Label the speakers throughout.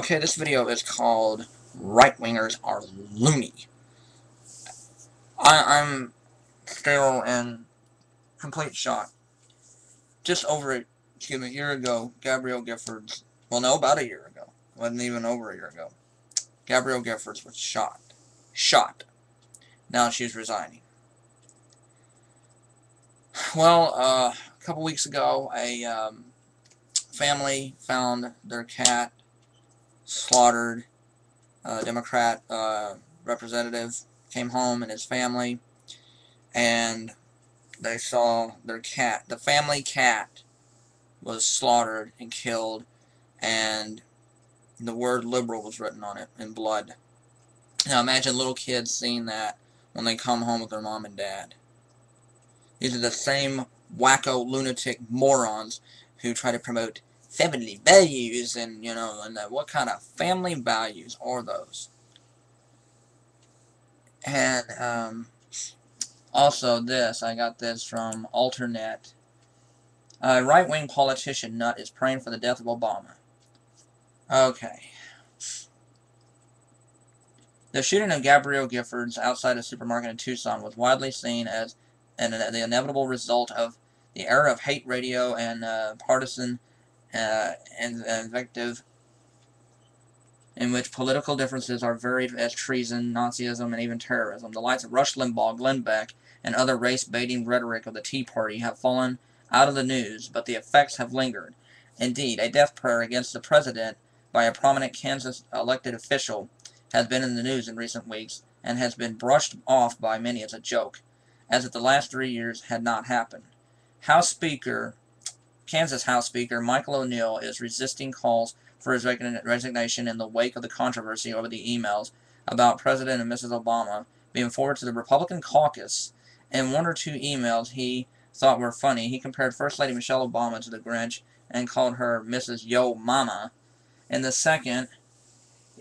Speaker 1: Okay, this video is called Right-Wingers Are Loony. I'm still in complete shock. Just over, excuse me, a year ago, Gabrielle Giffords, well no, about a year ago, wasn't even over a year ago, Gabrielle Giffords was shot. Shot. Now she's resigning. Well, a couple weeks ago, a family found their cat slaughtered. A Democrat representative came home and his family, and they saw their cat, the family cat, was slaughtered and killed, and the word liberal was written on it in blood. Now imagine little kids seeing that when they come home with their mom and dad. These are the same wacko lunatic morons who try to promote family values, and what kind of family values are those? And also this, I got this from Alternet. A right-wing politician nut is praying for the death of Obama. Okay. The shooting of Gabrielle Giffords outside a supermarket in Tucson was widely seen as the inevitable result of the era of hate radio and partisan invective, in which political differences are varied as treason, Nazism, and even terrorism. The likes of Rush Limbaugh, Glenn Beck, and other race-baiting rhetoric of the Tea Party have fallen out of the news, but the effects have lingered. Indeed, a death prayer against the president by a prominent Kansas elected official has been in the news in recent weeks and has been brushed off by many as a joke, as if the last 3 years had not happened. Kansas House Speaker Michael O'Neill is resisting calls for his resignation in the wake of the controversy over the emails about President and Mrs. Obama being forwarded to the Republican caucus. In one or two emails he thought were funny, he compared First Lady Michelle Obama to the Grinch and called her Mrs. Yo Mama. In the second,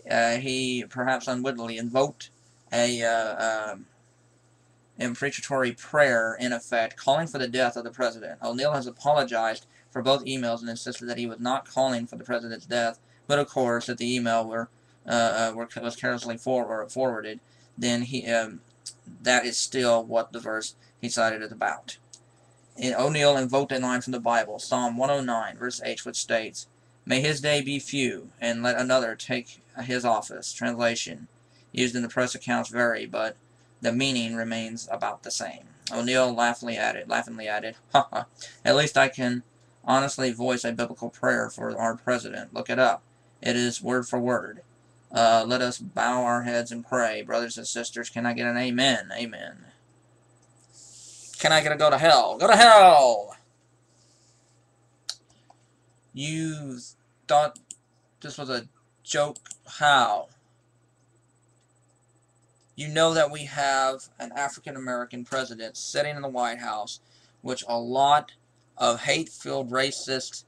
Speaker 1: he perhaps unwittingly invoked a imprecatory prayer, in effect, calling for the death of the president. O'Neill has apologized for both emails and insisted that he was not calling for the president's death, but of course, if the email was carelessly forwarded, then that is still what the verse he cited is about. O'Neill invoked a line from the Bible, Psalm 109, verse 8, which states, "May his day be few, and let another take his office." Translation used in the press accounts vary, but the meaning remains about the same. O'Neill laughingly added, "Ha, at least I can honestly voice a biblical prayer for our president. Look it up. It is word for word. Let us bow our heads and pray. Brothers and sisters, can I get an amen? Amen. Can I get a go to hell? Go to hell!" You thought this was a joke? How? You know that we have an African-American president sitting in the White House, which a lot of hate-filled, racist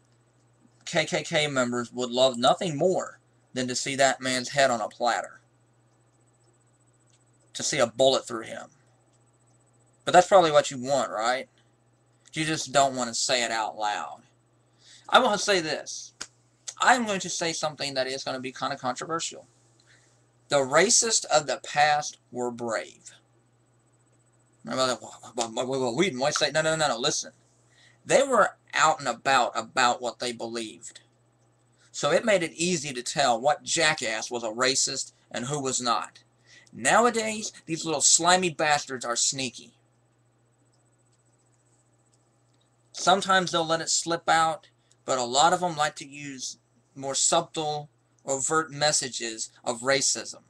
Speaker 1: KKK members would love nothing more than to see that man's head on a platter. To see a bullet through him. But that's probably what you want, right? You just don't want to say it out loud. I want to say this. I'm going to say something that is going to be kind of controversial. The racists of the past were brave. Whedon, why say no, listen. They were out and about what they believed. So it made it easy to tell what jackass was a racist and who was not. Nowadays, these little slimy bastards are sneaky. Sometimes they'll let it slip out, but a lot of them like to use more subtle, overt messages of racism.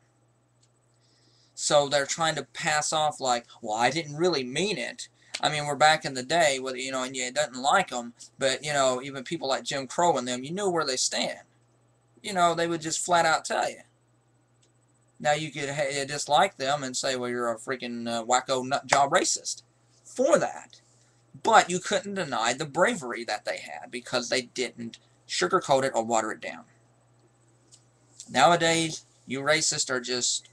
Speaker 1: So they're trying to pass off like, well, I didn't really mean it. I mean, we're back in the day, whether, and you didn't like them, but, even people like Jim Crow and them, you knew where they stand. They would just flat out tell you. Now you could dislike them and say, well, you're a freaking wacko nutjob racist for that. But you couldn't deny the bravery that they had because they didn't sugarcoat it or water it down. Nowadays, you racists are just,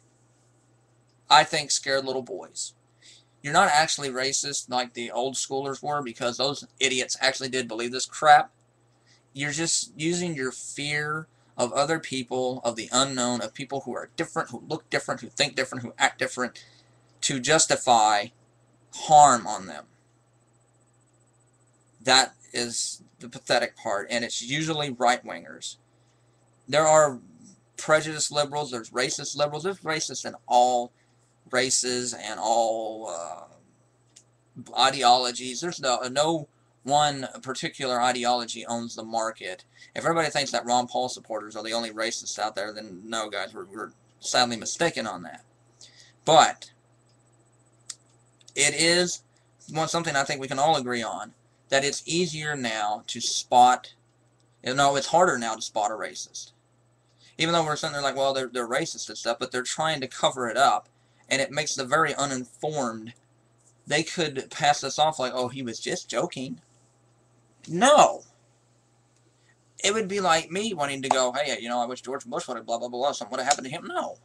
Speaker 1: I think, scared little boys. You're not actually racist like the old schoolers were because those idiots actually did believe this crap. You're just using your fear of other people, of the unknown, of people who are different, who look different, who think different, who act different, to justify harm on them. That is the pathetic part, and it's usually right-wingers. There are prejudiced liberals, there's racist liberals, there's racists in all races and all ideologies. There's no one particular ideology owns the market. If everybody thinks that Ron Paul supporters are the only racists out there, then no, guys, we're sadly mistaken on that. But it is something I think we can all agree on, that it's easier now to spot, it's harder now to spot a racist. Even though we're sitting there like, well, they're racist and stuff, but they're trying to cover it up, and it makes the very uninformed, they could pass this off like, oh, he was just joking. No. It would be like me wanting to go, hey, I wish George Bush would have blah, blah, blah, something would have happened to him. No.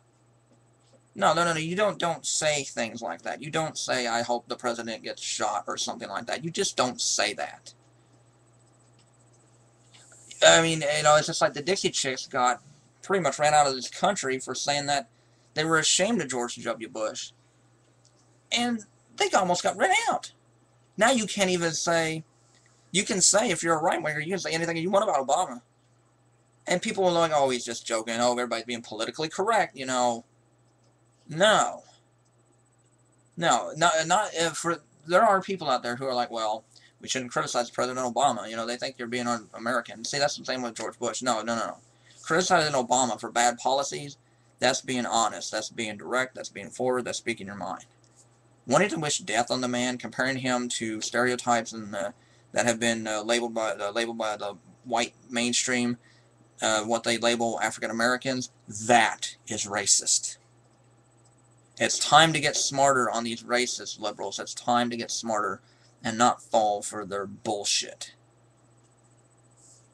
Speaker 1: No, you don't say things like that. You don't say, I hope the president gets shot or something like that. You just don't say that. I mean, it's just like the Dixie Chicks got pretty much ran out of this country for saying that they were ashamed of George W. Bush. And they almost got run out. Now you can't even say, you can say, if you're a right-winger, you can say anything you want about Obama. And people are like, oh, he's just joking. Oh, everybody's being politically correct, No. No, not for, there are people out there who are like, well, we shouldn't criticize President Obama. They think you're being un-American. See, that's the same with George Bush. No. Criticizing Obama for bad policies, that's being honest. That's being direct. That's being forward. That's speaking your mind. Wanting to wish death on the man, comparing him to stereotypes and that have been labeled by the white mainstream, what they label African Americans, that is racist. It's time to get smarter on these racist liberals. It's time to get smarter and not fall for their bullshit.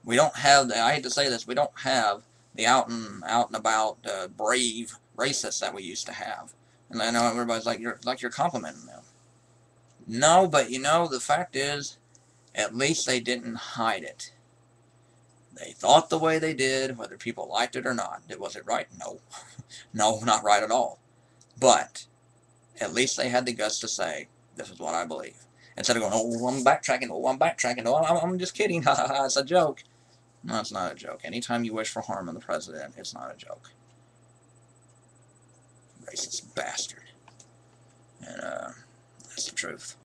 Speaker 1: We don't have, I hate to say this, we don't have the out and about brave racists that we used to have. And I know everybody's like, you're complimenting them. No, but the fact is, at least they didn't hide it. They thought the way they did, whether people liked it or not. Was it right? No. No, not right at all. But at least they had the guts to say, this is what I believe. Instead of going, oh, I'm backtracking, oh, I'm just kidding, ha ha ha, it's a joke. No, it's not a joke. Anytime you wish for harm on the president, it's not a joke. Racist bastard. And that's the truth.